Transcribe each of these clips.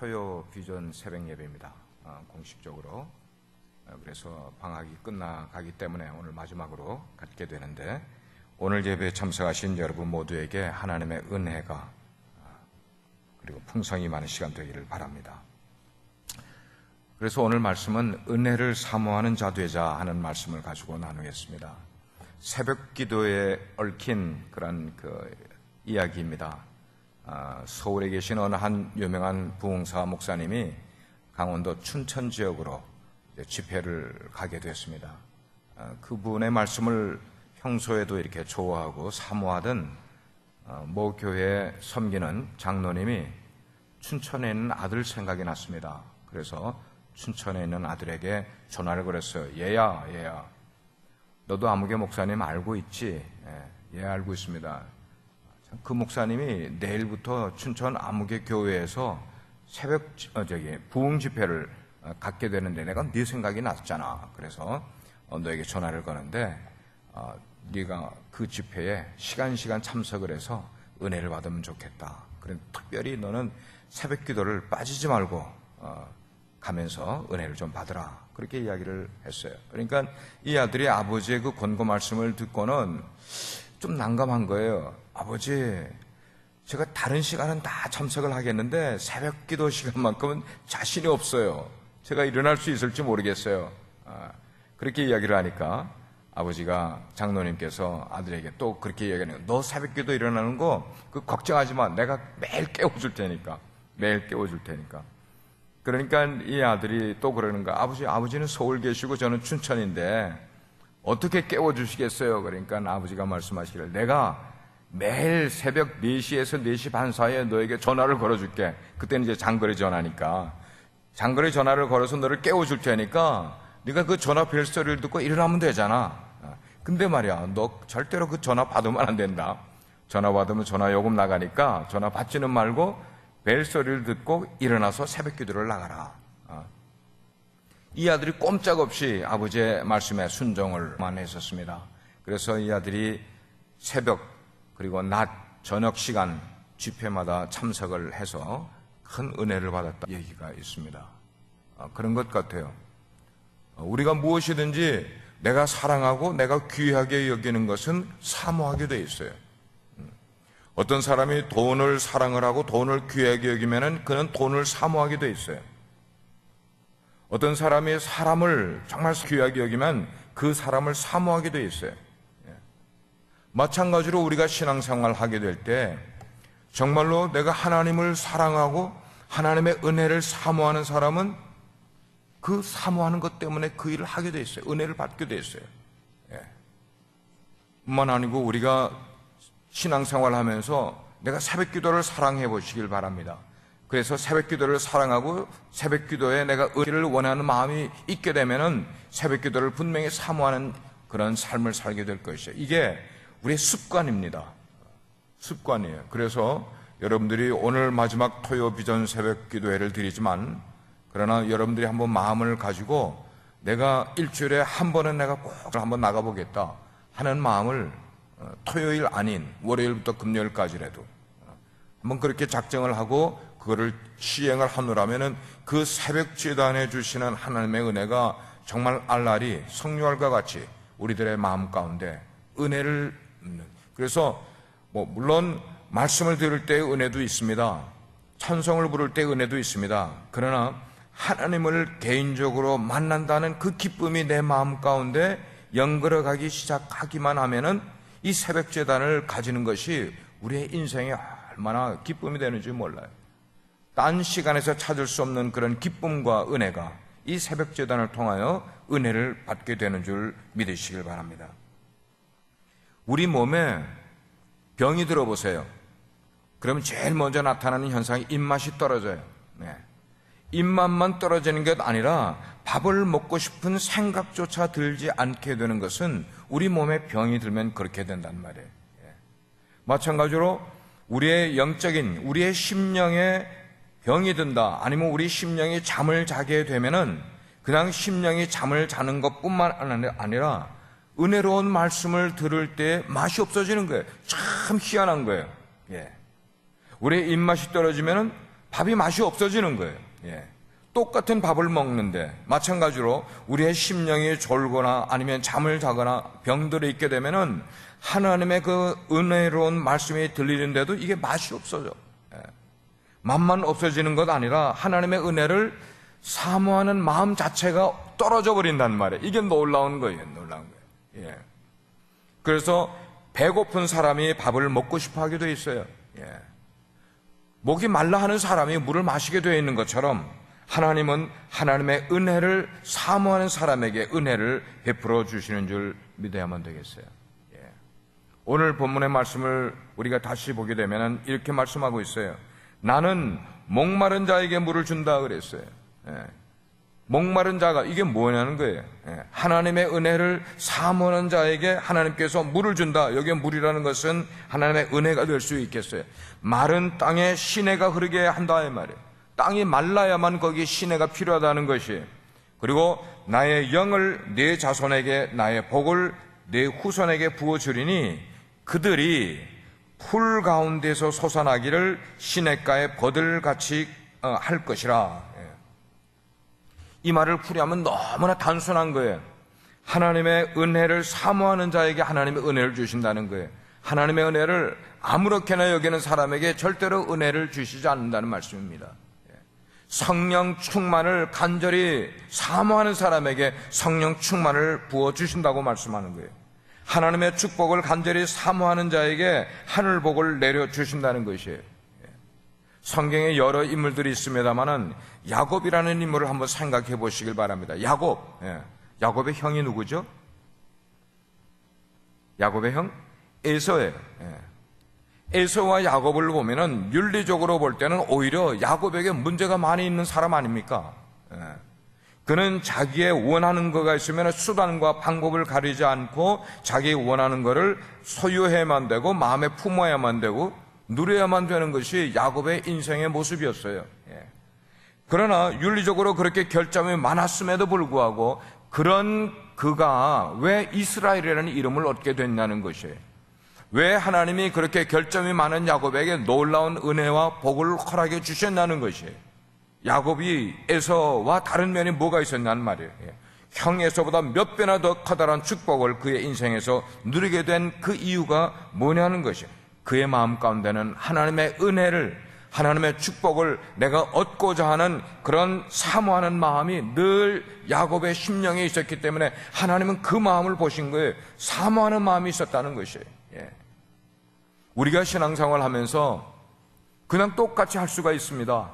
토요 비전 새벽 예배입니다. 공식적으로. 그래서 방학이 끝나가기 때문에 오늘 마지막으로 갖게 되는데, 오늘 예배에 참석하신 여러분 모두에게 하나님의 은혜가 그리고 풍성이 많은 시간 되기를 바랍니다. 그래서 오늘 말씀은 은혜를 사모하는 자 되자 하는 말씀을 가지고 나누겠습니다. 새벽 기도에 얽힌 그런 이야기입니다. 서울에 계신 어느 한 유명한 부흥사 목사님이 강원도 춘천 지역으로 집회를 가게 됐습니다. 그분의 말씀을 평소에도 이렇게 좋아하고 사모하던 모 교회에 섬기는 장로님이 춘천에 있는 아들 생각이 났습니다. 그래서 춘천에 있는 아들에게 전화를 걸었어요. 얘야, 너도 아무개 목사님 알고 있지? 예, 알고 있습니다. 그 목사님이 내일부터 춘천 아무개 교회에서 새벽 부흥 집회를 갖게 되는데 내가 네 생각이 났잖아. 그래서 너에게 전화를 거는데 네가 그 집회에 시간 참석을 해서 은혜를 받으면 좋겠다. 그래 특별히 너는 새벽 기도를 빠지지 말고 가면서 은혜를 좀 받으라. 그렇게 이야기를 했어요. 그러니까 이 아들이 아버지의 그 권고 말씀을 듣고는 좀 난감한 거예요. 아버지, 제가 다른 시간은 다 참석을 하겠는데 새벽 기도 시간만큼은 자신이 없어요. 제가 일어날 수 있을지 모르겠어요. 그렇게 이야기를 하니까 아버지가 장로님께서 아들에게 또 그렇게 이야기하는 거예요. 너 새벽 기도 일어나는 거 걱정하지 마. 내가 매일 깨워줄 테니까. 그러니까 이 아들이 또 그러는 거야. 아버지는 서울 계시고 저는 춘천인데 어떻게 깨워주시겠어요? 그러니까 아버지가 말씀하시기를 내가 매일 새벽 4시에서 4시 반 사이에 너에게 전화를 걸어줄게. 그때는 이제 장거리 전화니까. 장거리 전화를 걸어서 너를 깨워줄 테니까 네가 그 전화 벨소리를 듣고 일어나면 되잖아. 근데 말이야, 너 절대로 그 전화 받으면 안 된다. 전화 받으면 전화 요금 나가니까 전화 받지는 말고 벨소리를 듣고 일어나서 새벽 기도를 나가라. 이 아들이 꼼짝없이 아버지의 말씀에 순종을만 했었습니다. 그래서 이 아들이 새벽 그리고 낮 저녁 시간 집회마다 참석을 해서 큰 은혜를 받았다 얘기가 있습니다. 그런 것 같아요. 우리가 무엇이든지 내가 사랑하고 내가 귀하게 여기는 것은 사모하게 돼 있어요. 어떤 사람이 돈을 사랑을 하고 돈을 귀하게 여기면은 그는 돈을 사모하게 돼 있어요. 어떤 사람이 사람을 정말 귀하게 여기면 그 사람을 사모하게 돼 있어요. 마찬가지로 우리가 신앙생활을 하게 될 때 정말로 내가 하나님을 사랑하고 하나님의 은혜를 사모하는 사람은 그 사모하는 것 때문에 그 일을 하게 돼 있어요. 은혜를 받게 돼 있어요. 뿐만 아니고 우리가 신앙생활을 하면서 내가 새벽 기도를 사랑해 보시길 바랍니다. 그래서 새벽 기도를 사랑하고 새벽 기도에 내가 은혜를 원하는 마음이 있게 되면은 새벽 기도를 분명히 사모하는 그런 삶을 살게 될 것이에요. 이게 우리의 습관입니다. 습관이에요. 그래서 여러분들이 오늘 마지막 토요 비전 새벽 기도회를 드리지만 그러나 여러분들이 한번 마음을 가지고 내가 일주일에 한 번은 내가 꼭 한번 나가보겠다 하는 마음을 토요일 아닌 월요일부터 금요일까지라도 한번 그렇게 작정을 하고 그거를 시행을 하노라면은 그 새벽 제단해 주시는 하나님의 은혜가 정말 알날이 성령과 같이 우리들의 마음 가운데 은혜를 그래서 물론 말씀을 들을 때의 은혜도 있습니다. 찬송을 부를 때의 은혜도 있습니다. 그러나 하나님을 개인적으로 만난다는 그 기쁨이 내 마음 가운데 연걸어가기 시작하기만 하면은 이 새벽 제단을 가지는 것이 우리의 인생에 얼마나 기쁨이 되는지 몰라요. 딴 시간에서 찾을 수 없는 그런 기쁨과 은혜가 이 새벽 제단을 통하여 은혜를 받게 되는 줄 믿으시길 바랍니다. 우리 몸에 병이 들어보세요. 그러면 제일 먼저 나타나는 현상이 입맛이 떨어져요. 입맛만 떨어지는 게 아니라 밥을 먹고 싶은 생각조차 들지 않게 되는 것은 우리 몸에 병이 들면 그렇게 된단 말이에요. 마찬가지로 우리의 영적인 우리의 심령에 병이 든다 아니면 우리 심령이 잠을 자게 되면은 그냥 심령이 잠을 자는 것뿐만 아니라 은혜로운 말씀을 들을 때 맛이 없어지는 거예요. 참 희한한 거예요. 우리의 입맛이 떨어지면은 밥이 맛이 없어지는 거예요. 예. 똑같은 밥을 먹는데 마찬가지로 우리의 심령이 졸거나 아니면 잠을 자거나 병들어 있게 되면은 하나님의 그 은혜로운 말씀이 들리는데도 이게 맛이 없어져. 예. 맛만 없어지는 것 아니라 하나님의 은혜를 사모하는 마음 자체가 떨어져 버린단 말이에요. 이게 놀라운 거예요. 놀라운 거예요. 예. 그래서 배고픈 사람이 밥을 먹고 싶어 하게 돼 있어요. 예. 목이 말라 하는 사람이 물을 마시게 되어 있는 것처럼 하나님은 하나님의 은혜를 사모하는 사람에게 은혜를 베풀어 주시는 줄 믿어야만 되겠어요. 예. 오늘 본문의 말씀을 우리가 다시 보게 되면 이렇게 말씀하고 있어요. 나는 목마른 자에게 물을 준다 그랬어요. 예. 목마른 자가 이게 뭐냐는 거예요. 예. 하나님의 은혜를 사모하는 자에게 하나님께서 물을 준다. 여기에 물이라는 것은 하나님의 은혜가 될 수 있겠어요. 마른 땅에 시내가 흐르게 한다 이 말이에요. 땅이 말라야만 거기에 시내가 필요하다는 것이. 그리고 나의 영을 네 자손에게 나의 복을 네 후손에게 부어주리니 그들이 풀 가운데서 솟아나기를 시냇가에 버들같이 할 것이라. 이 말을 풀이하면 너무나 단순한 거예요. 하나님의 은혜를 사모하는 자에게 하나님의 은혜를 주신다는 거예요. 하나님의 은혜를 아무렇게나 여기는 사람에게 절대로 은혜를 주시지 않는다는 말씀입니다. 성령 충만을 간절히 사모하는 사람에게 성령 충만을 부어주신다고 말씀하는 거예요. 하나님의 축복을 간절히 사모하는 자에게 하늘복을 내려주신다는 것이에요. 성경에 여러 인물들이 있습니다만은 야곱이라는 인물을 한번 생각해 보시길 바랍니다. 야곱, 야곱의 형이 누구죠? 야곱의 형? 에서예요. 에서와 야곱을 보면은 윤리적으로 볼 때는 오히려 야곱에게 문제가 많이 있는 사람 아닙니까? 그는 자기의 원하는 거가 있으면 수단과 방법을 가리지 않고 자기 원하는 거를 소유해야만 되고 마음에 품어야만 되고 누려야만 되는 것이 야곱의 인생의 모습이었어요. 그러나 윤리적으로 그렇게 결점이 많았음에도 불구하고 그런 그가 왜 이스라엘이라는 이름을 얻게 됐냐는 것이에요. 왜 하나님이 그렇게 결점이 많은 야곱에게 놀라운 은혜와 복을 허락해 주셨냐는 것이에요. 야곱이 에서와 다른 면이 뭐가 있었냐는 말이에요. 형 에서보다 몇 배나 더 커다란 축복을 그의 인생에서 누리게 된 그 이유가 뭐냐는 것이에요. 그의 마음 가운데는 하나님의 은혜를, 하나님의 축복을 내가 얻고자 하는 그런 사모하는 마음이 늘 야곱의 심령에 있었기 때문에 하나님은 그 마음을 보신 거예요. 사모하는 마음이 있었다는 것이에요. 우리가 신앙생활 하면서 그냥 똑같이 할 수가 있습니다.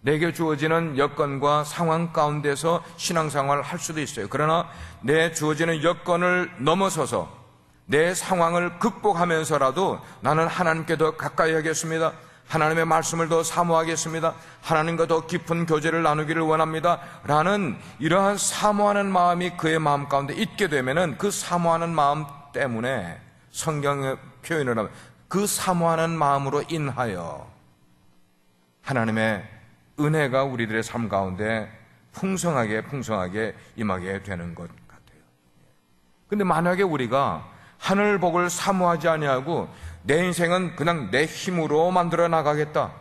내게 주어지는 여건과 상황 가운데서 신앙생활을 할 수도 있어요. 그러나 내 주어지는 여건을 넘어서서 내 상황을 극복하면서라도 나는 하나님께 더 가까이 하겠습니다. 하나님의 말씀을 더 사모하겠습니다. 하나님과 더 깊은 교제를 나누기를 원합니다. 라는 이러한 사모하는 마음이 그의 마음 가운데 있게 되면은 그 사모하는 마음 때문에 성경의 표현을 하면 그 사모하는 마음으로 인하여 하나님의 은혜가 우리들의 삶 가운데 풍성하게 임하게 되는 것 같아요. 근데 만약에 우리가 하늘 복을 사모하지 아니하고 내 인생은 그냥 내 힘으로 만들어 나가겠다.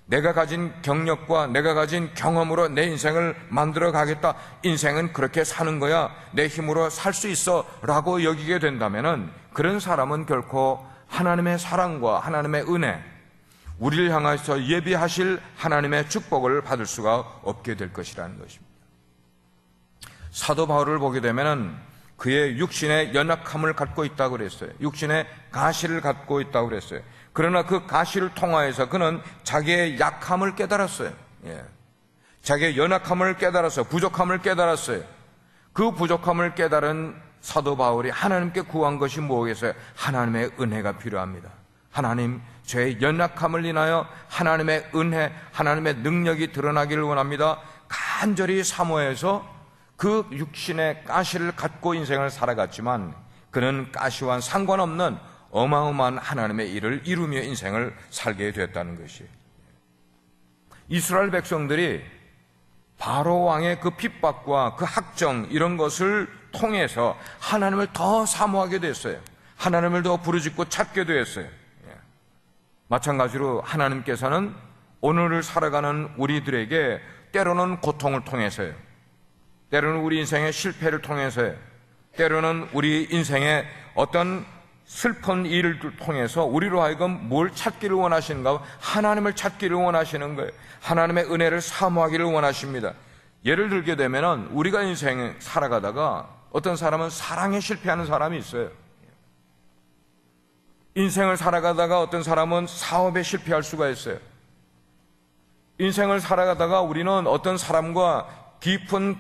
내가 가진 경력과 내가 가진 경험으로 내 인생을 만들어 가겠다. 인생은 그렇게 사는 거야. 내 힘으로 살 수 있어. 라고 여기게 된다면은 그런 사람은 결코 하나님의 사랑과 하나님의 은혜, 우리를 향해서 예비하실 하나님의 축복을 받을 수가 없게 될 것이라는 것입니다. 사도 바울을 보게 되면은 그의 육신의 연약함을 갖고 있다고 그랬어요. 육신의 가시를 갖고 있다고 그랬어요. 그러나 그 가시를 통하여서 그는 자기의 약함을 깨달았어요. 자기의 연약함을 깨달았어요. 부족함을 깨달았어요. 그 부족함을 깨달은 사도 바울이 하나님께 구한 것이 뭐겠어요? 하나님의 은혜가 필요합니다. 하나님, 저의 연약함을 인하여 하나님의 은혜, 하나님의 능력이 드러나기를 원합니다. 간절히 사모해서 그 육신의 가시를 갖고 인생을 살아갔지만 그는 가시와 상관없는 어마어마한 하나님의 일을 이루며 인생을 살게 되었다는 것이에요. 이스라엘 백성들이 바로 왕의 그 핍박과 그 학정 이런 것을 통해서 하나님을 더 사모하게 됐어요. 하나님을 더 부르짖고 찾게 되었어요. 마찬가지로 하나님께서는 오늘을 살아가는 우리들에게 때로는 고통을 통해서요, 때로는 우리 인생의 실패를 통해서요, 때로는 우리 인생의 어떤 슬픈 일을 통해서 우리로 하여금 뭘 찾기를 원하시는가? 하나님을 찾기를 원하시는 거예요. 하나님의 은혜를 사모하기를 원하십니다. 예를 들게 되면은 우리가 인생 살아가다가 어떤 사람은 사랑에 실패하는 사람이 있어요. 인생을 살아가다가 어떤 사람은 사업에 실패할 수가 있어요. 인생을 살아가다가 우리는 어떤 사람과 깊은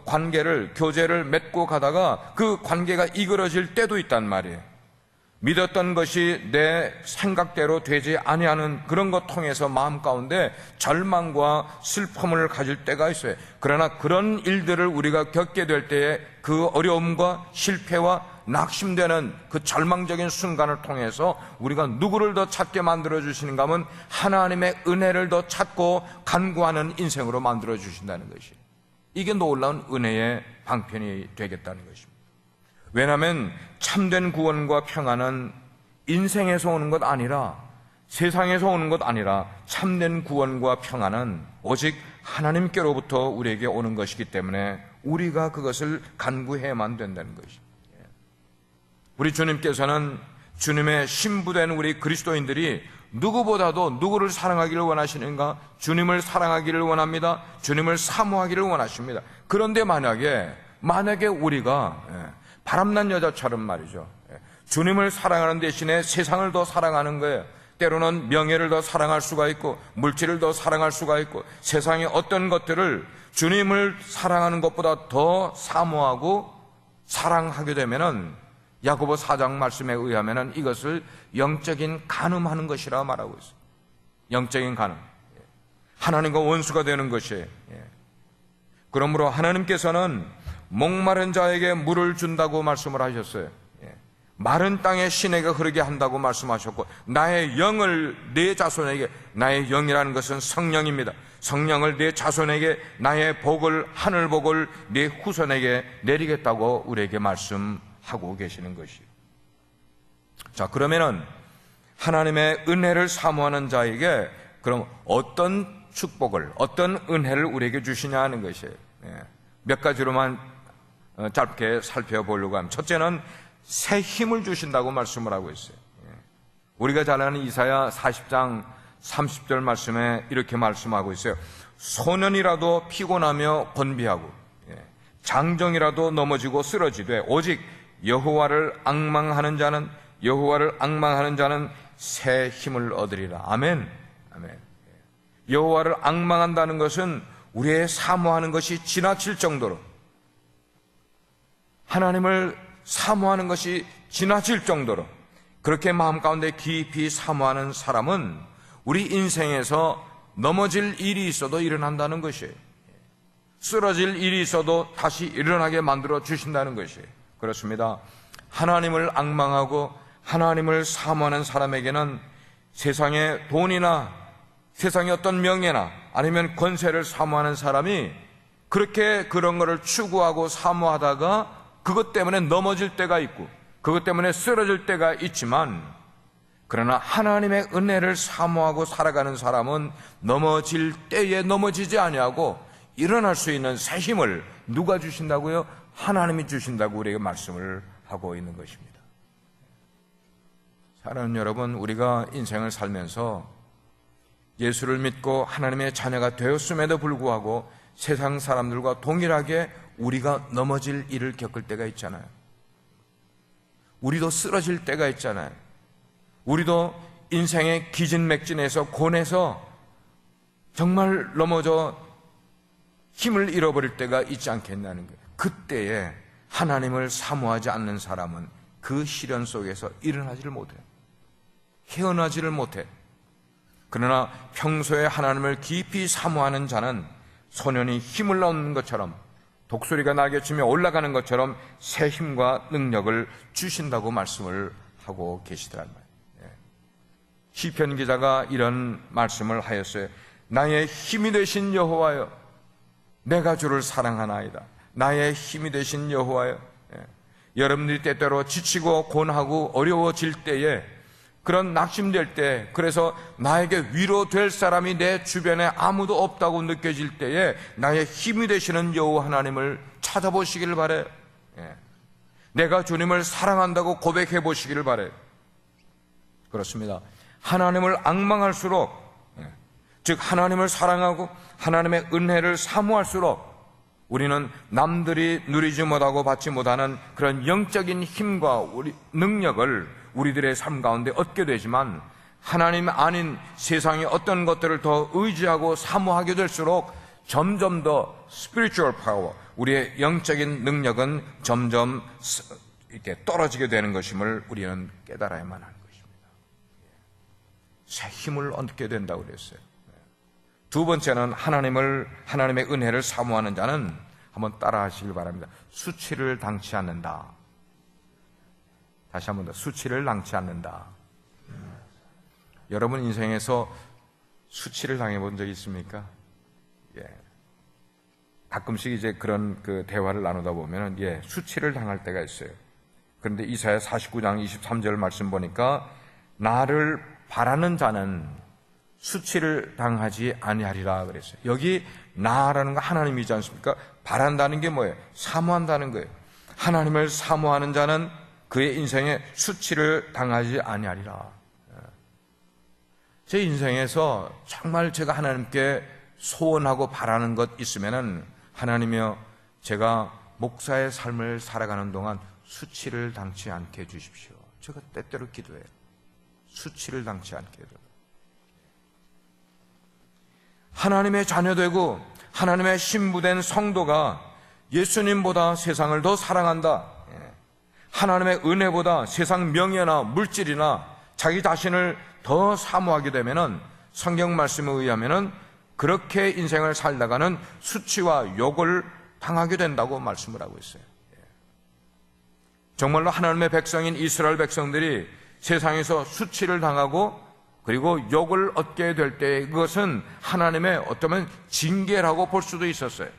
관계를, 교제를 맺고 가다가 그 관계가 이그러질 때도 있단 말이에요. 믿었던 것이 내 생각대로 되지 아니하는 그런 것 통해서 마음 가운데 절망과 슬픔을 가질 때가 있어요. 그러나 그런 일들을 우리가 겪게 될 때에 그 어려움과 실패와 낙심되는 그 절망적인 순간을 통해서 우리가 누구를 더 찾게 만들어 주시는가 하면 하나님의 은혜를 더 찾고 간구하는 인생으로 만들어 주신다는 것이, 이게 놀라운 은혜의 방편이 되겠다는 것입니다. 왜냐하면 참된 구원과 평안은 인생에서 오는 것 아니라, 세상에서 오는 것 아니라 참된 구원과 평안은 오직 하나님께로부터 우리에게 오는 것이기 때문에 우리가 그것을 간구해야만 된다는 것입니다. 우리 주님께서는 주님의 신부된 우리 그리스도인들이 누구보다도 누구를 사랑하기를 원하시는가? 주님을 사랑하기를 원합니다. 주님을 사모하기를 원하십니다. 그런데 만약에 우리가 바람난 여자처럼 말이죠, 주님을 사랑하는 대신에 세상을 더 사랑하는 거예요. 때로는 명예를 더 사랑할 수가 있고, 물질을 더 사랑할 수가 있고, 세상의 어떤 것들을 주님을 사랑하는 것보다 더 사모하고 사랑하게 되면은 야고보 4장 말씀에 의하면은 이것을 영적인 간음하는 것이라 말하고 있어요. 영적인 간음, 하나님과 원수가 되는 것이에요. 그러므로 하나님께서는 목마른 자에게 물을 준다고 말씀을 하셨어요. 마른 땅에 시내가 흐르게 한다고 말씀하셨고, 나의 영을 내 자손에게, 나의 영이라는 것은 성령입니다. 성령을 내 자손에게, 나의 복을, 하늘 복을 내 후손에게 내리겠다고 우리에게 말씀하고 계시는 것이에요. 자, 그러면은 하나님의 은혜를 사모하는 자에게 그럼 어떤 축복을, 어떤 은혜를 우리에게 주시냐 하는 것이에요. 몇 가지로만 짧게 살펴보려고 합니다. 첫째는 새 힘을 주신다고 말씀을 하고 있어요. 우리가 잘 아는 이사야 40장 30절 말씀에 이렇게 말씀하고 있어요. 소년이라도 피곤하며 번비하고 장정이라도 넘어지고 쓰러지되 오직 여호와를 앙망하는 자는 새 힘을 얻으리라. 아멘. 아멘. 여호와를 앙망한다는 것은 우리의 사모하는 것이 지나칠 정도로, 하나님을 사모하는 것이 지나칠 정도로 그렇게 마음 가운데 깊이 사모하는 사람은 우리 인생에서 넘어질 일이 있어도 일어난다는 것이에요. 쓰러질 일이 있어도 다시 일어나게 만들어 주신다는 것이에요. 그렇습니다. 하나님을 앙망하고 하나님을 사모하는 사람에게는 세상의 돈이나 세상의 어떤 명예나 아니면 권세를 사모하는 사람이 그렇게 그런 것을 추구하고 사모하다가 그것 때문에 넘어질 때가 있고 그것 때문에 쓰러질 때가 있지만, 그러나 하나님의 은혜를 사모하고 살아가는 사람은 넘어질 때에 넘어지지 아니하고 일어날 수 있는 새 힘을 누가 주신다고요? 하나님이 주신다고 우리에게 말씀을 하고 있는 것입니다. 사랑하는 여러분, 우리가 인생을 살면서 예수를 믿고 하나님의 자녀가 되었음에도 불구하고 세상 사람들과 동일하게 우리가 넘어질 일을 겪을 때가 있잖아요. 우리도 쓰러질 때가 있잖아요. 우리도 인생의 기진맥진에서 고뇌에서 정말 넘어져 힘을 잃어버릴 때가 있지 않겠냐는 거예요. 그때에 하나님을 사모하지 않는 사람은 그 시련 속에서 일어나지를 못해요. 헤어나지를 못해. 그러나 평소에 하나님을 깊이 사모하는 자는 소년이 힘을 얻는 것처럼, 독수리가 날개치며 올라가는 것처럼 새 힘과 능력을 주신다고 말씀을 하고 계시더란 말이에요. 시편 기자가 이런 말씀을 하였어요. 나의 힘이 되신 여호와여, 내가 주를 사랑하나이다. 나의 힘이 되신 여호와여. 여러분들이 때때로 지치고 곤하고 어려워질 때에 그런 낙심될 때, 그래서 나에게 위로될 사람이 내 주변에 아무도 없다고 느껴질 때에 나의 힘이 되시는 여호와 하나님을 찾아보시기를 바래. 내가 주님을 사랑한다고 고백해 보시기를 바래. 그렇습니다. 하나님을 앙망할수록, 즉 하나님을 사랑하고 하나님의 은혜를 사모할수록 우리는 남들이 누리지 못하고 받지 못하는 그런 영적인 힘과 우리 능력을 우리들의 삶 가운데 얻게 되지만, 하나님 아닌 세상의 어떤 것들을 더 의지하고 사모하게 될수록 점점 더 spiritual power, 우리의 영적인 능력은 점점 이렇게 떨어지게 되는 것임을 우리는 깨달아야만 하는 것입니다. 새 힘을 얻게 된다고 그랬어요. 두 번째는 하나님의 은혜를 사모하는 자는, 한번 따라 하시길 바랍니다. 수치를 당치 않는다. 다시 한번 더, 수치를 당치 않는다. 여러분 인생에서 수치를 당해본 적 있습니까? 가끔씩 이제 그런 그 대화를 나누다 보면은, 수치를 당할 때가 있어요. 그런데 이사야 49장 23절 말씀 보니까, 나를 바라는 자는 수치를 당하지 아니하리라 그랬어요. 여기 나라는 거 하나님이지 않습니까? 바란다는 게 뭐예요? 사모한다는 거예요. 하나님을 사모하는 자는 그의 인생에 수치를 당하지 아니하리라. 제 인생에서 정말 제가 하나님께 소원하고 바라는 것 있으면은, 하나님이여, 제가 목사의 삶을 살아가는 동안 수치를 당치 않게 해주십시오. 제가 때때로 기도해요. 수치를 당치 않게 해도. 하나님의 자녀되고 하나님의 신부된 성도가 예수님보다 세상을 더 사랑한다, 하나님의 은혜보다 세상 명예나 물질이나 자기 자신을 더 사모하게 되면은, 성경 말씀에 의하면은 그렇게 인생을 살다가는 수치와 욕을 당하게 된다고 말씀을 하고 있어요. 정말로 하나님의 백성인 이스라엘 백성들이 세상에서 수치를 당하고 그리고 욕을 얻게 될 때, 그것은 하나님의 어쩌면 징계라고 볼 수도 있었어요.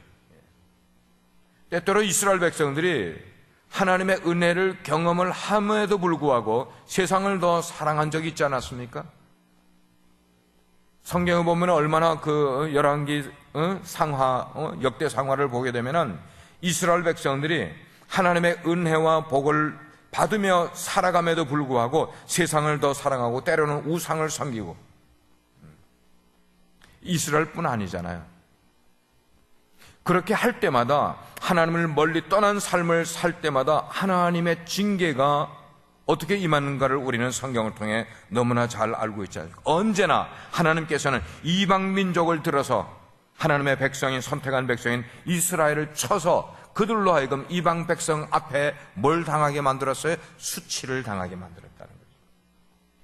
때때로 이스라엘 백성들이 하나님의 은혜를 경험을 함에도 불구하고 세상을 더 사랑한 적이 있지 않았습니까? 성경에 보면 얼마나 그 열왕기 상하, 역대 상하를 보게 되면은 이스라엘 백성들이 하나님의 은혜와 복을 받으며 살아감에도 불구하고 세상을 더 사랑하고 때로는 우상을 섬기고, 이스라엘뿐 아니잖아요. 그렇게 할 때마다, 하나님을 멀리 떠난 삶을 살 때마다 하나님의 징계가 어떻게 임하는가를 우리는 성경을 통해 너무나 잘 알고 있지 않습니까? 언제나 하나님께서는 이방 민족을 들어서 하나님의 백성인, 선택한 백성인 이스라엘을 쳐서 그들로 하여금 이방 백성 앞에 뭘 당하게 만들었어요? 수치를 당하게 만들었다는 거죠.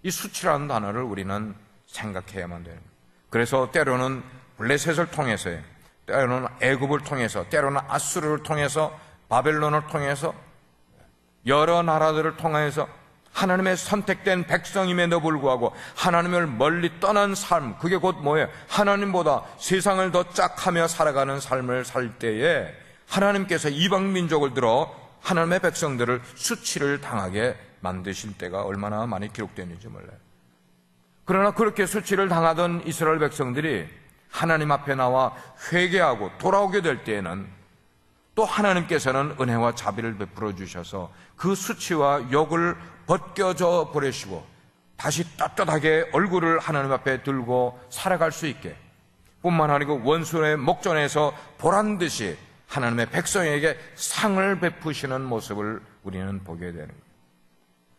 이 수치라는 단어를 우리는 생각해야만 되는 거예요. 그래서 때로는 블레셋을 통해서요, 때로는 애굽을 통해서, 때로는 아수르를 통해서, 바벨론을 통해서, 여러 나라들을 통해서 하나님의 선택된 백성임에도 불구하고 하나님을 멀리 떠난 삶, 그게 곧 뭐예요? 하나님보다 세상을 더 짝하며 살아가는 삶을 살 때에 하나님께서 이방 민족을 들어 하나님의 백성들을 수치를 당하게 만드실 때가 얼마나 많이 기록되는지 몰라요. 그러나 그렇게 수치를 당하던 이스라엘 백성들이 하나님 앞에 나와 회개하고 돌아오게 될 때에는 또 하나님께서는 은혜와 자비를 베풀어 주셔서 그 수치와 욕을 벗겨져 버리시고 다시 떳떳하게 얼굴을 하나님 앞에 들고 살아갈 수 있게, 뿐만 아니고 원수의 목전에서 보란듯이 하나님의 백성에게 상을 베푸시는 모습을 우리는 보게 되는 거예요.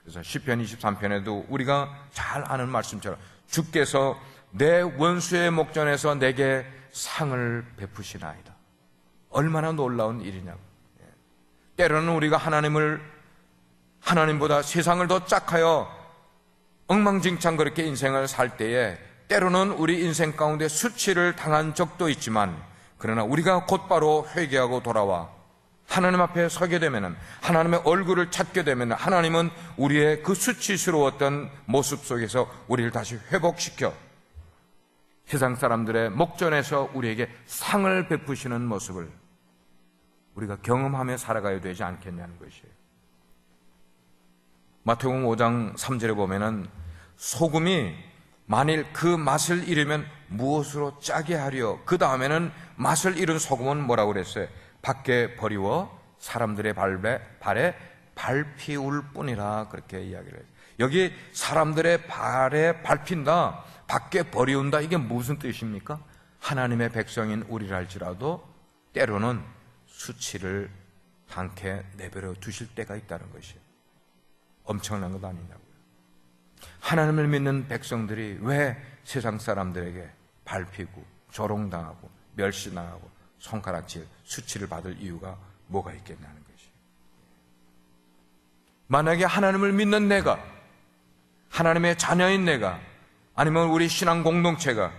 그래서 시편 23편에도 우리가 잘 아는 말씀처럼 주께서 내 원수의 목전에서 내게 상을 베푸시나이다. 얼마나 놀라운 일이냐고. 때로는 우리가 하나님보다 세상을 더 짝하여 엉망진창 그렇게 인생을 살 때에 때로는 우리 인생 가운데 수치를 당한 적도 있지만, 그러나 우리가 곧바로 회개하고 돌아와 하나님 앞에 서게 되면, 하나님의 얼굴을 찾게 되면, 하나님은 우리의 그 수치스러웠던 모습 속에서 우리를 다시 회복시켜 세상 사람들의 목전에서 우리에게 상을 베푸시는 모습을 우리가 경험하며 살아가야 되지 않겠냐는 것이에요. 마태복음 5장 3절에 보면은 소금이 만일 그 맛을 잃으면 무엇으로 짜게 하려? 그 다음에는 맛을 잃은 소금은 뭐라고 그랬어요? 밖에 버리워 사람들의 발에 밟히울 뿐이라, 그렇게 이야기를 해요. 여기 사람들의 발에 밟힌다, 밖에 버리운다, 이게 무슨 뜻입니까? 하나님의 백성인 우리라 할지라도 때로는 수치를 당케 내버려 두실 때가 있다는 것이에요. 엄청난 것 아니냐고요. 하나님을 믿는 백성들이 왜 세상 사람들에게 밟히고 조롱당하고 멸시당하고 손가락질, 수치를 받을 이유가 뭐가 있겠냐는 것이에요. 만약에 하나님을 믿는 내가, 하나님의 자녀인 내가, 아니면 우리 신앙 공동체가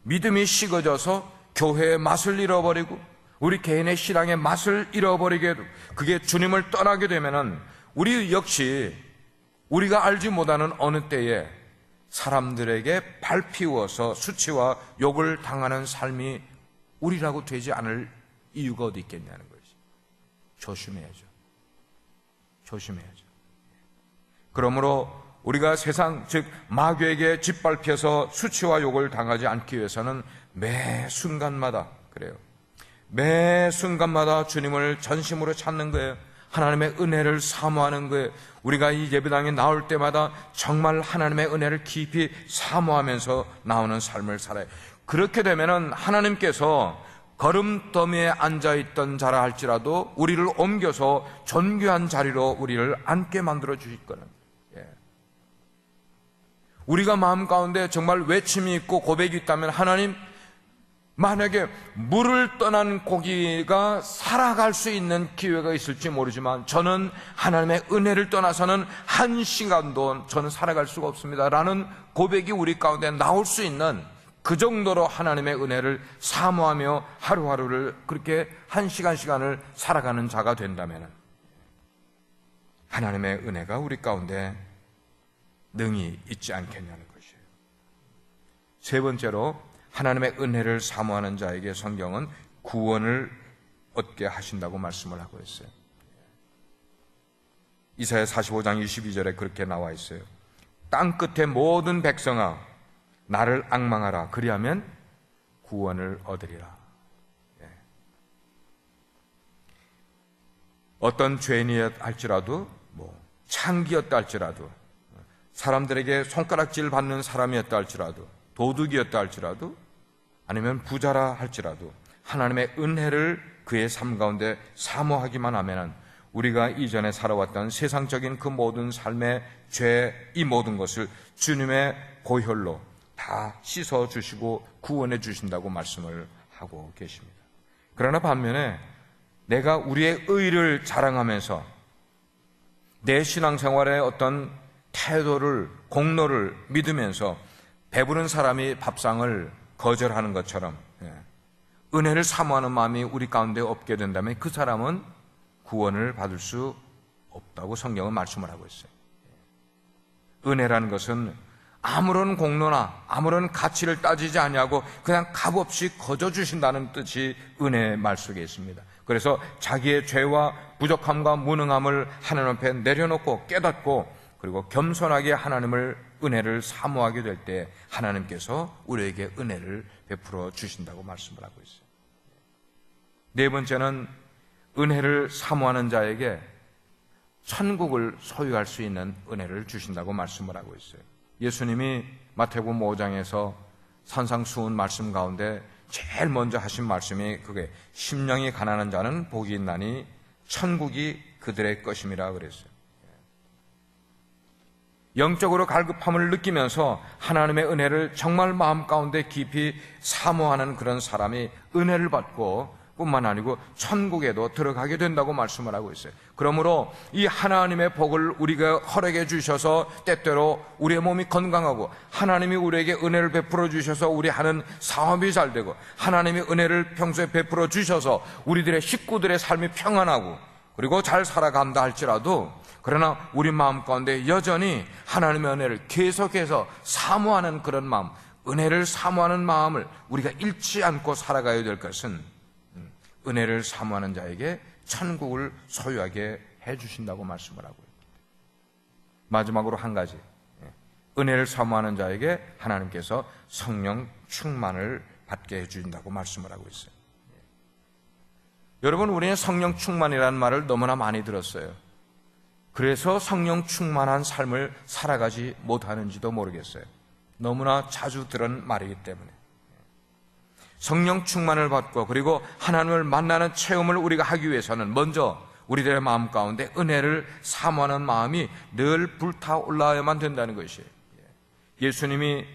믿음이 식어져서 교회의 맛을 잃어버리고 우리 개인의 신앙의 맛을 잃어버리게, 그게 주님을 떠나게 되면은 우리 역시 우리가 알지 못하는 어느 때에 사람들에게 밟히워서 수치와 욕을 당하는 삶이 우리라고 되지 않을 이유가 어디 있겠냐는 것이. 조심해야죠. 조심해야죠. 그러므로 우리가 세상, 즉 마귀에게 짓밟혀서 수치와 욕을 당하지 않기 위해서는 매 순간마다, 그래요, 매 순간마다 주님을 전심으로 찾는 거예요. 하나님의 은혜를 사모하는 거예요. 우리가 이 예배당에 나올 때마다 정말 하나님의 은혜를 깊이 사모하면서 나오는 삶을 살아요. 그렇게 되면은 하나님께서 걸음더미에 앉아있던 자라 할지라도 우리를 옮겨서 존귀한 자리로 우리를 앉게 만들어 주실 거는, 우리가 마음 가운데 정말 외침이 있고 고백이 있다면, 하나님, 만약에 물을 떠난 고기가 살아갈 수 있는 기회가 있을지 모르지만 저는 하나님의 은혜를 떠나서는 한 시간도 저는 살아갈 수가 없습니다 라는 고백이 우리 가운데 나올 수 있는, 그 정도로 하나님의 은혜를 사모하며 하루하루를 그렇게 한 시간을 살아가는 자가 된다면 하나님의 은혜가 우리 가운데 능히 있지 않겠냐는 것이에요. 세 번째로, 하나님의 은혜를 사모하는 자에게 성경은 구원을 얻게 하신다고 말씀을 하고 있어요. 이사야 45장 22절에 그렇게 나와 있어요. 땅 끝의 모든 백성아, 나를 앙망하라. 그리하면 구원을 얻으리라. 어떤 죄인이었다 할지라도, 창기였다 할지라도, 사람들에게 손가락질 받는 사람이었다 할지라도, 도둑이었다 할지라도, 아니면 부자라 할지라도 하나님의 은혜를 그의 삶 가운데 사모하기만 하면 우리가 이전에 살아왔던 세상적인 그 모든 삶의 죄, 이 모든 것을 주님의 보혈로 다 씻어주시고 구원해 주신다고 말씀을 하고 계십니다. 그러나 반면에 내가 우리의 의를 자랑하면서 내 신앙생활의 어떤 태도를, 공로를 믿으면서 배부른 사람이 밥상을 거절하는 것처럼 은혜를 사모하는 마음이 우리 가운데 없게 된다면 그 사람은 구원을 받을 수 없다고 성경은 말씀을 하고 있어요. 은혜라는 것은 아무런 공로나 아무런 가치를 따지지 아니하고 그냥 값없이 거저 주신다는 뜻이 은혜의 말 속에 있습니다. 그래서 자기의 죄와 부족함과 무능함을 하나님 앞에 내려놓고 깨닫고, 그리고 겸손하게 하나님을, 은혜를 사모하게 될 때 하나님께서 우리에게 은혜를 베풀어 주신다고 말씀을 하고 있어요. 네 번째는 은혜를 사모하는 자에게 천국을 소유할 수 있는 은혜를 주신다고 말씀을 하고 있어요. 예수님이 마태복음 5장에서 산상수훈 말씀 가운데 제일 먼저 하신 말씀이 그게 심령이 가난한 자는 복이 있나니 천국이 그들의 것임이라 그랬어요. 영적으로 갈급함을 느끼면서 하나님의 은혜를 정말 마음 가운데 깊이 사모하는 그런 사람이 은혜를 받고 뿐만 아니고 천국에도 들어가게 된다고 말씀을 하고 있어요. 그러므로 이 하나님의 복을 우리가 허락해 주셔서 때때로 우리의 몸이 건강하고, 하나님이 우리에게 은혜를 베풀어 주셔서 우리 하는 사업이 잘 되고, 하나님이 은혜를 평소에 베풀어 주셔서 우리들의 식구들의 삶이 평안하고 그리고 잘 살아간다 할지라도, 그러나 우리 마음 가운데 여전히 하나님의 은혜를 계속해서 사모하는 그런 마음, 은혜를 사모하는 마음을 우리가 잃지 않고 살아가야 될 것은 은혜를 사모하는 자에게 천국을 소유하게 해주신다고 말씀을 하고요. 마지막으로 한 가지, 은혜를 사모하는 자에게 하나님께서 성령 충만을 받게 해준다고 말씀을 하고 있어요. 여러분, 우리는 성령 충만이라는 말을 너무나 많이 들었어요. 그래서 성령 충만한 삶을 살아가지 못하는지도 모르겠어요. 너무나 자주 들은 말이기 때문에. 성령 충만을 받고 그리고 하나님을 만나는 체험을 우리가 하기 위해서는 먼저 우리들의 마음 가운데 은혜를 사모하는 마음이 늘 불타올라야만 된다는 것이에요. 예수님이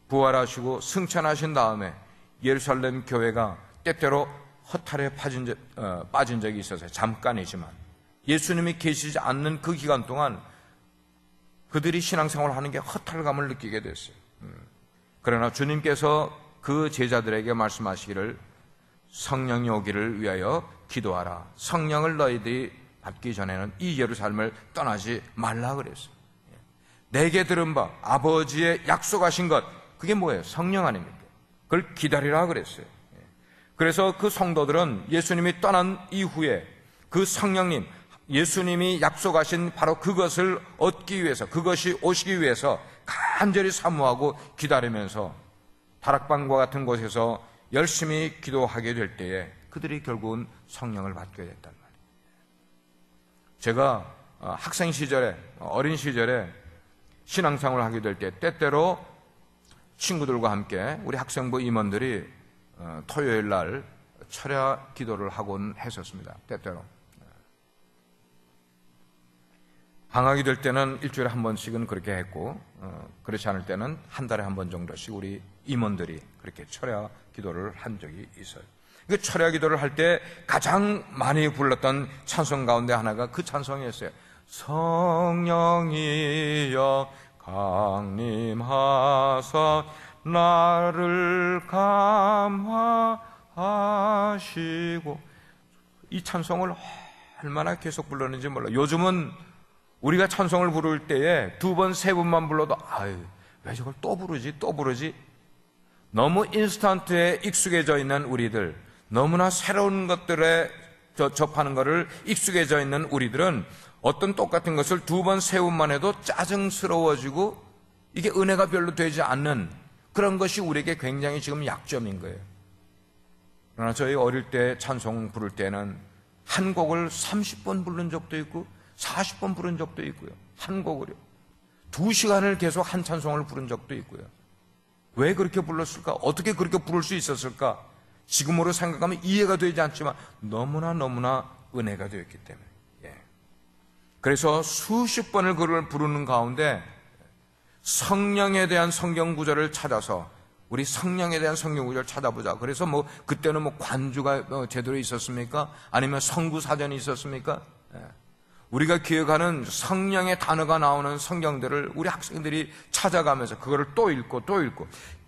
부활하시고 승천하신 다음에 예루살렘 교회가 때때로 허탈에 빠진 적이 있었어요. 잠깐이지만 예수님이 계시지 않는 그 기간 동안 그들이 신앙생활을 하는 게 허탈감을 느끼게 됐어요. 그러나 주님께서 그 제자들에게 말씀하시기를 성령이 오기를 위하여 기도하라. 성령을 너희들이 받기 전에는 이 예루살렘을 떠나지 말라 그랬어요. 내게 들은 바 아버지의 약속하신 것, 그게 뭐예요? 성령 아닙니까? 그걸 기다리라 그랬어요. 그래서 그 성도들은 예수님이 떠난 이후에 그 성령님, 예수님이 약속하신 바로 그것을 얻기 위해서, 그것이 오시기 위해서 간절히 사모하고 기다리면서 다락방과 같은 곳에서 열심히 기도하게 될 때에 그들이 결국은 성령을 받게 됐단 말이에요. 제가 학생 시절에, 어린 시절에 신앙생활을 하게 될 때 때때로 친구들과 함께 우리 학생부 임원들이 토요일 날 철야 기도를 하곤 했었습니다. 때때로. 방학이 될 때는 일주일에 한 번씩은 그렇게 했고, 그렇지 않을 때는 한 달에 한 번 정도씩 우리 임원들이 그렇게 철야 기도를 한 적이 있어요. 그 철야 기도를 할 때 가장 많이 불렀던 찬송 가운데 하나가 그 찬송이었어요. 성령이여 강림하사 나를 감화하시고, 이 찬송을 얼마나 계속 불렀는지 몰라요. 요즘은 우리가 찬송을 부를 때에 두 번, 세 번만 불러도 아유, 왜 저걸 또 부르지? 너무 인스턴트에 익숙해져 있는 우리들, 너무나 새로운 것들에 접하는 것을 익숙해져 있는 우리들은 어떤 똑같은 것을 두 번, 세 번만 해도 짜증스러워지고 이게 은혜가 별로 되지 않는 그런 것이 우리에게 굉장히 지금 약점인 거예요. 그러나 저희 어릴 때 찬송 부를 때는 한 곡을 30번 부른 적도 있고 40번 부른 적도 있고요. 한 곡을요. 2시간을 계속 한 찬송을 부른 적도 있고요. 왜 그렇게 불렀을까? 어떻게 그렇게 부를 수 있었을까? 지금으로 생각하면 이해가 되지 않지만 너무나 은혜가 되었기 때문에. 그래서 수십 번을 그걸 부르는 가운데 성령에 대한 성경 구절을 찾아서 우리 성령에 대한 성경 구절을 찾아보자. 그래서 그때는 관주가 제대로 있었습니까? 아니면 성구 사전이 있었습니까? 우리가 기억하는 성령의 단어가 나오는 성경들을 우리 학생들이 찾아가면서 그거를 또 읽고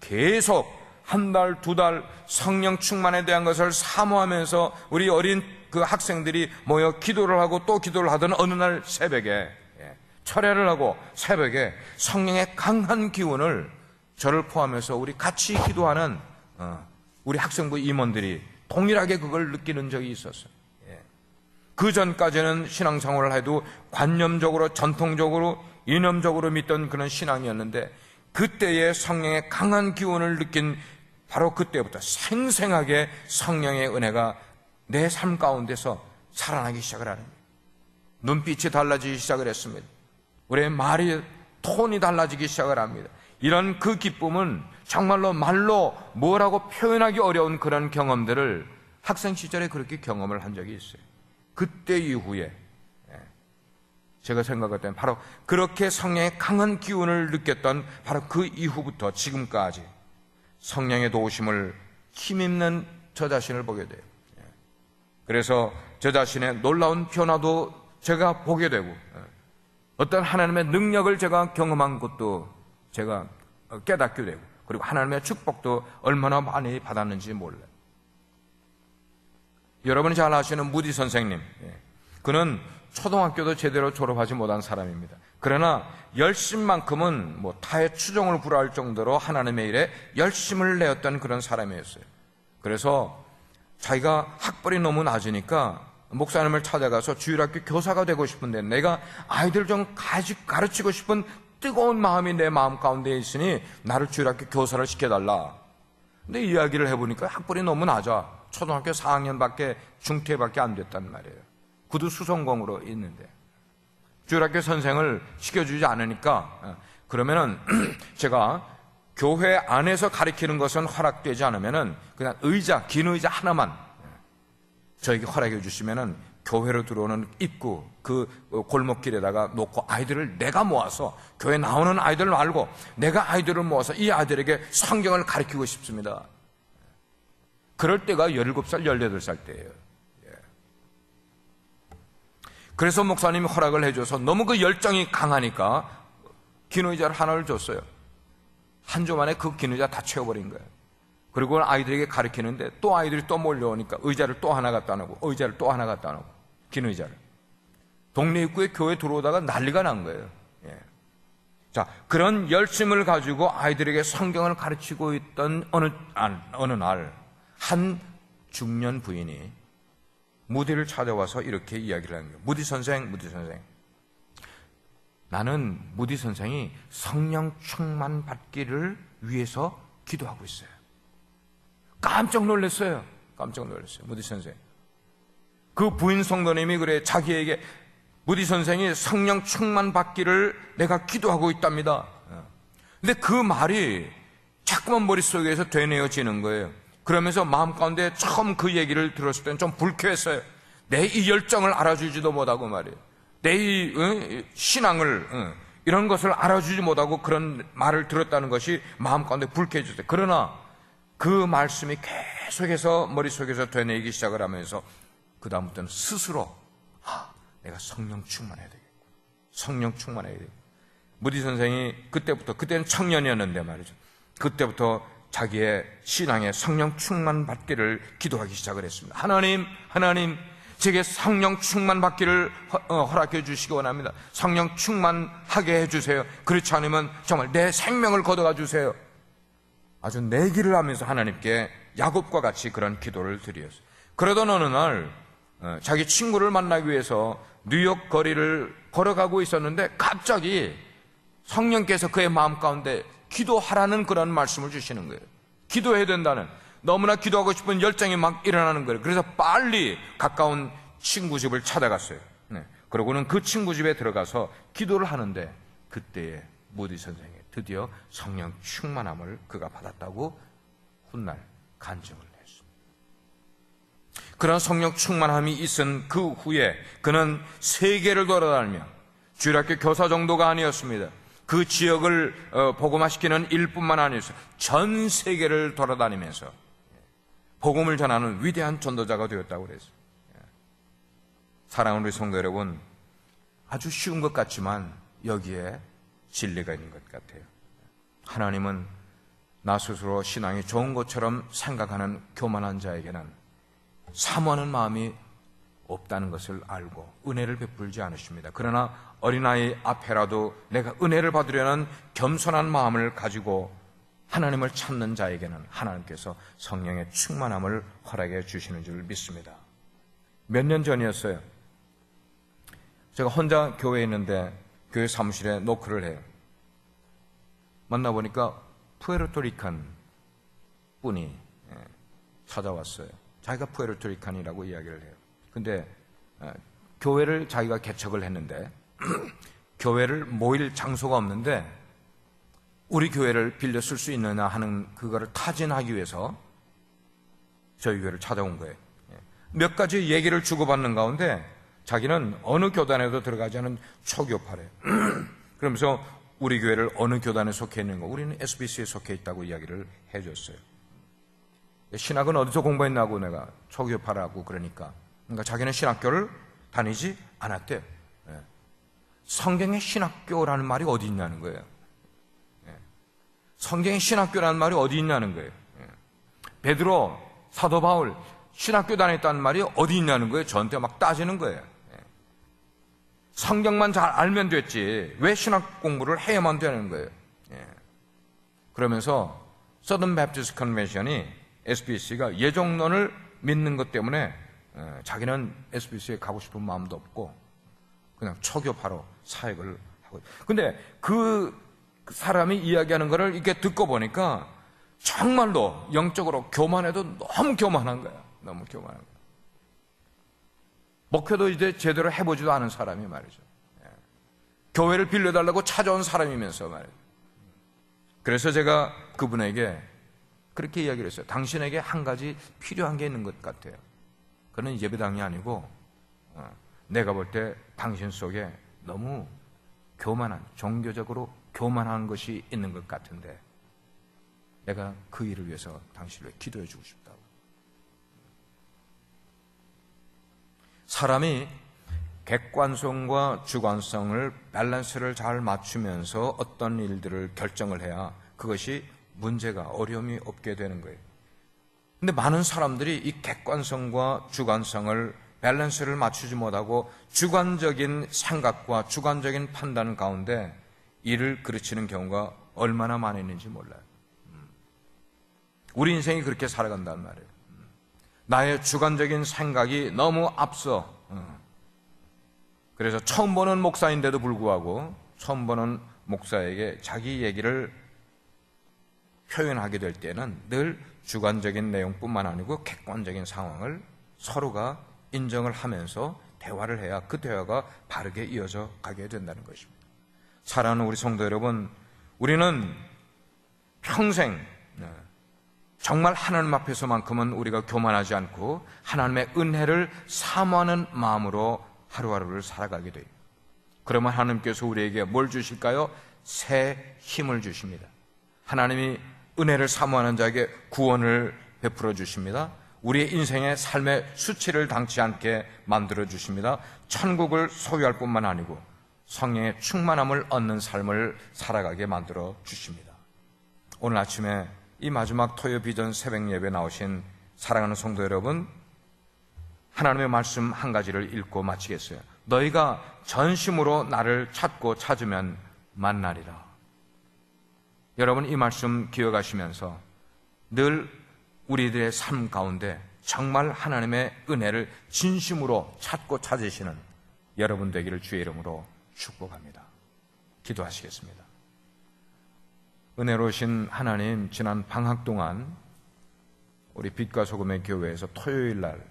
계속 한 달, 두 달 성령 충만에 대한 것을 사모하면서 우리 어린 그 학생들이 모여 기도를 하고 또 기도를 하던 어느 날 새벽에 철야를 하고 새벽에 성령의 강한 기운을 저를 포함해서 우리 같이 기도하는 우리 학생부 임원들이 동일하게 그걸 느끼는 적이 있었어요. 그 전까지는 신앙생활을 해도 관념적으로 전통적으로 이념적으로 믿던 그런 신앙이었는데 그때의 성령의 강한 기운을 느낀 바로 그때부터 생생하게 성령의 은혜가 내 삶 가운데서 살아나기 시작을 하는 거예요. 눈빛이 달라지기 시작을 했습니다. 우리의 말이 톤이 달라지기 시작을 합니다. 이런 그 기쁨은 정말로 말로 뭐라고 표현하기 어려운 그런 경험들을 학생 시절에 그렇게 경험을 한 적이 있어요. 그때 이후에 제가 생각할 때는 바로 그렇게 성령의 강한 기운을 느꼈던 바로 그 이후부터 지금까지 성령의 도우심을 힘입는 저 자신을 보게 돼요. 그래서 저 자신의 놀라운 변화도 제가 보게 되고 어떤 하나님의 능력을 제가 경험한 것도 제가 깨닫게 되고 그리고 하나님의 축복도 얼마나 많이 받았는지 몰라요. 여러분이 잘 아시는 무디 선생님, 그는 초등학교도 제대로 졸업하지 못한 사람입니다. 그러나 열심만큼은 타의 추종을 불허할 정도로 하나님의 일에 열심을 내었던 그런 사람이었어요. 그래서 자기가 학벌이 너무 낮으니까 목사님을 찾아가서 주일학교 교사가 되고 싶은데 내가 아이들 좀 가르치고 싶은 뜨거운 마음이 내 마음 가운데 있으니 나를 주일학교 교사를 시켜달라. 근데 이야기를 해보니까 학벌이 너무 낮아. 초등학교 4학년밖에 중퇴밖에 안 됐단 말이에요. 구두 수성공으로 있는데 주일학교 선생을 시켜주지 않으니까 그러면은 제가 교회 안에서 가르치는 것은 허락되지 않으면은 그냥 긴 의자 하나만 저에게 허락해 주시면은 교회로 들어오는 입구 그 골목길에다가 놓고 아이들을 내가 모아서 교회 나오는 아이들 말고 내가 아이들을 모아서 이 아이들에게 성경을 가르치고 싶습니다. 그럴 때가 17살, 18살 때예요. 그래서 목사님이 허락을 해줘서 너무 그 열정이 강하니까 긴 의자를 하나를 줬어요. 한 주 만에 그 긴 의자 다 채워버린 거예요. 그리고 아이들에게 가르치는데 또 아이들이 또 몰려오니까 의자를 또 하나 갖다 놓고 의자를 또 하나 갖다 놓고 긴 의자를 동네 입구에 교회 들어오다가 난리가 난 거예요. 자, 그런 열심을 가지고 아이들에게 성경을 가르치고 있던 어느 날 한 중년 부인이 무디를 찾아와서 이렇게 이야기를 하는 거예요. 무디 선생, 나는 무디 선생이 성령 충만 받기를 위해서 기도하고 있어요. 깜짝 놀랐어요. 무디 선생. 그 부인 성도님이 그래 자기에게 무디 선생이 성령 충만 받기를 내가 기도하고 있답니다. 근데 그 말이 자꾸만 머릿속에서 되뇌어지는 거예요. 그러면서 마음 가운데 처음 그 얘기를 들었을 때는 좀 불쾌했어요. 내 이 열정을 알아주지도 못하고 말이에요. 내 이 신앙을 이런 것을 알아주지 못하고 그런 말을 들었다는 것이 마음 가운데 불쾌해졌어요. 그러나 그 말씀이 계속해서 머릿속에서 되뇌이기 시작을 하면서 그 다음부터는 스스로 내가 성령 충만해야 되겠고 성령 충만해야 되겠고 무디 선생이 그때는 청년이었는데 말이죠. 그때부터 자기의 신앙에 성령 충만 받기를 기도하기 시작을 했습니다. 하나님 제게 성령 충만 받기를 허락해 주시기 원합니다. 성령 충만하게 해주세요. 그렇지 않으면 정말 내 생명을 걷어가 주세요. 아주 내기를 하면서 하나님께 야곱과 같이 그런 기도를 드렸어요. 그러던 어느 날 자기 친구를 만나기 위해서 뉴욕 거리를 걸어가고 있었는데 갑자기 성령께서 그의 마음 가운데 기도하라는 그런 말씀을 주시는 거예요. 기도해야 된다는, 너무나 기도하고 싶은 열정이 막 일어나는 거예요. 그래서 빨리 가까운 친구 집을 찾아갔어요. 그러고는 그 친구 집에 들어가서 기도를 하는데 그때에 무디 선생이 드디어 성령 충만함을 그가 받았다고 훗날 간증을 했습니다. 그런 성령 충만함이 있은 그 후에 그는 세계를 돌아다니며 주일학교 교사 정도가 아니었습니다. 그 지역을 복음화시키는 일뿐만 아니었어요. 전 세계를 돌아다니면서 복음을 전하는 위대한 전도자가 되었다고 그랬어요. 사랑하는 우리 성도 여러분, 아주 쉬운 것 같지만 여기에 진리가 있는 것 같아요. 하나님은 나 스스로 신앙이 좋은 것처럼 생각하는 교만한 자에게는 사모하는 마음이 없다는 것을 알고 은혜를 베풀지 않으십니다. 그러나 어린아이 앞에라도 내가 은혜를 받으려는 겸손한 마음을 가지고 하나님을 찾는 자에게는 하나님께서 성령의 충만함을 허락해 주시는 줄 믿습니다. 몇 년 전이었어요. 제가 혼자 교회에 있는데 교회 사무실에 노크를 해요. 만나보니까 푸에르토리칸 분이 찾아왔어요. 자기가 푸에르토리칸이라고 이야기를 해요. 근데 교회를 자기가 개척을 했는데 교회를 모일 장소가 없는데 우리 교회를 빌려 쓸 수 있느냐 하는 그거를 타진하기 위해서 저희 교회를 찾아온 거예요. 몇 가지 얘기를 주고받는 가운데 자기는 어느 교단에도 들어가지 않은 초교파래요. 그러면서 우리 교회를 어느 교단에 속해 있는 거, 우리는 SBC에 속해 있다고 이야기를 해줬어요. 신학은 어디서 공부했나고 내가 초교파라고 그러니까 자기는 신학교를 다니지 않았대요. 성경에 신학교라는 말이 어디 있냐는 거예요. 성경에 신학교라는 말이 어디 있냐는 거예요. 베드로, 사도 바울 신학교 다녔다는 말이 어디 있냐는 거예요. 저한테 막 따지는 거예요. 성경만 잘 알면 됐지 왜 신학 공부를 해야만 되는 거예요. 그러면서 서던 베프티스트 컨벤션이 SBC가 예정론을 믿는 것 때문에 자기는 SBC에 가고 싶은 마음도 없고 그냥 초교파로 사역을 근데 그 사람이 이야기하는 거를 이렇게 듣고 보니까 정말로 영적으로 교만해도 너무 교만한 거야. 너무 교만한 거야. 목회도 이제 제대로 해보지도 않은 사람이 말이죠. 교회를 빌려달라고 찾아온 사람이면서 말이죠. 그래서 제가 그분에게 그렇게 이야기를 했어요. 당신에게 한 가지 필요한 게 있는 것 같아요. 그는 예배당이 아니고 내가 볼 때 당신 속에 너무 교만한, 종교적으로 교만한 것이 있는 것 같은데 내가 그 일을 위해서 당신을 위해 기도해 주고 싶다고. 사람이 객관성과 주관성을 밸런스를 잘 맞추면서 어떤 일들을 결정을 해야 그것이 문제가 어려움이 없게 되는 거예요. 근데 많은 사람들이 이 객관성과 주관성을 밸런스를 맞추지 못하고 주관적인 생각과 주관적인 판단 가운데 일을 그르치는 경우가 얼마나 많이 있는지 몰라요. 우리 인생이 그렇게 살아간단 말이에요. 나의 주관적인 생각이 너무 앞서. 그래서 처음 보는 목사인데도 불구하고 처음 보는 목사에게 자기 얘기를 표현하게 될 때는 늘 주관적인 내용뿐만 아니고 객관적인 상황을 서로가 인정을 하면서 대화를 해야 그 대화가 바르게 이어져 가게 된다는 것입니다. 사랑하는 우리 성도 여러분, 우리는 평생 정말 하나님 앞에서만큼은 우리가 교만하지 않고 하나님의 은혜를 사모하는 마음으로 하루하루를 살아가게 돼요. 그러면 하나님께서 우리에게 뭘 주실까요? 새 힘을 주십니다. 하나님이 은혜를 사모하는 자에게 구원을 베풀어 주십니다. 우리의 인생의 삶의 수치를 당치 않게 만들어 주십니다. 천국을 소유할 뿐만 아니고 성령의 충만함을 얻는 삶을 살아가게 만들어 주십니다. 오늘 아침에 이 마지막 토요 비전 새벽 예배 나오신 사랑하는 성도 여러분, 하나님의 말씀 한 가지를 읽고 마치겠어요. 너희가 전심으로 나를 찾고 찾으면 만나리라. 여러분, 이 말씀 기억하시면서 늘 우리들의 삶 가운데 정말 하나님의 은혜를 진심으로 찾고 찾으시는 여러분 되기를 주의 이름으로 축복합니다. 기도하시겠습니다. 은혜로우신 하나님, 지난 방학 동안 우리 빛과 소금의 교회에서 토요일 날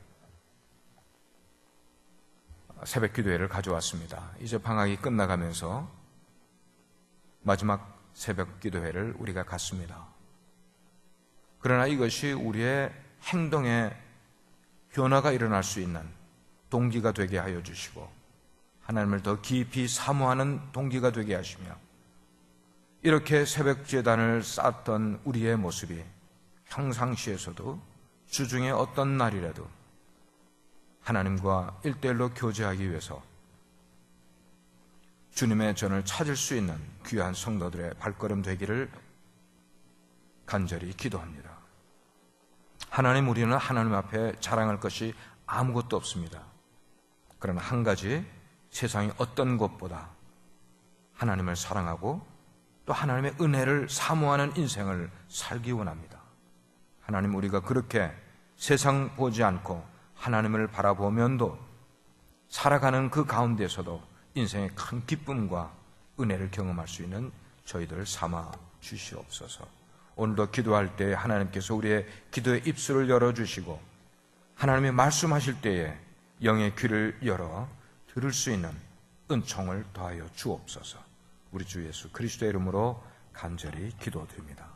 새벽 기도회를 가져왔습니다. 이제 방학이 끝나가면서 마지막 새벽 기도회를 우리가 갖습니다. 그러나 이것이 우리의 행동에 변화가 일어날 수 있는 동기가 되게 하여 주시고 하나님을 더 깊이 사모하는 동기가 되게 하시며 이렇게 새벽 제단을 쌓았던 우리의 모습이 평상시에서도 주중에 어떤 날이라도 하나님과 1:1로 교제하기 위해서 주님의 전을 찾을 수 있는 귀한 성도들의 발걸음 되기를 간절히 기도합니다. 하나님, 우리는 하나님 앞에 자랑할 것이 아무것도 없습니다. 그러나 한 가지, 세상의 어떤 것보다 하나님을 사랑하고 또 하나님의 은혜를 사모하는 인생을 살기 원합니다. 하나님, 우리가 그렇게 세상 보지 않고 하나님을 바라보면도 살아가는 그 가운데서도 인생의 큰 기쁨과 은혜를 경험할 수 있는 저희들을 삼아 주시옵소서. 오늘도 기도할 때 하나님께서 우리의 기도의 입술을 열어주시고 하나님의 말씀하실 때에 영의 귀를 열어 들을 수 있는 은총을 더하여 주옵소서. 우리 주 예수 그리스도의 이름으로 간절히 기도드립니다.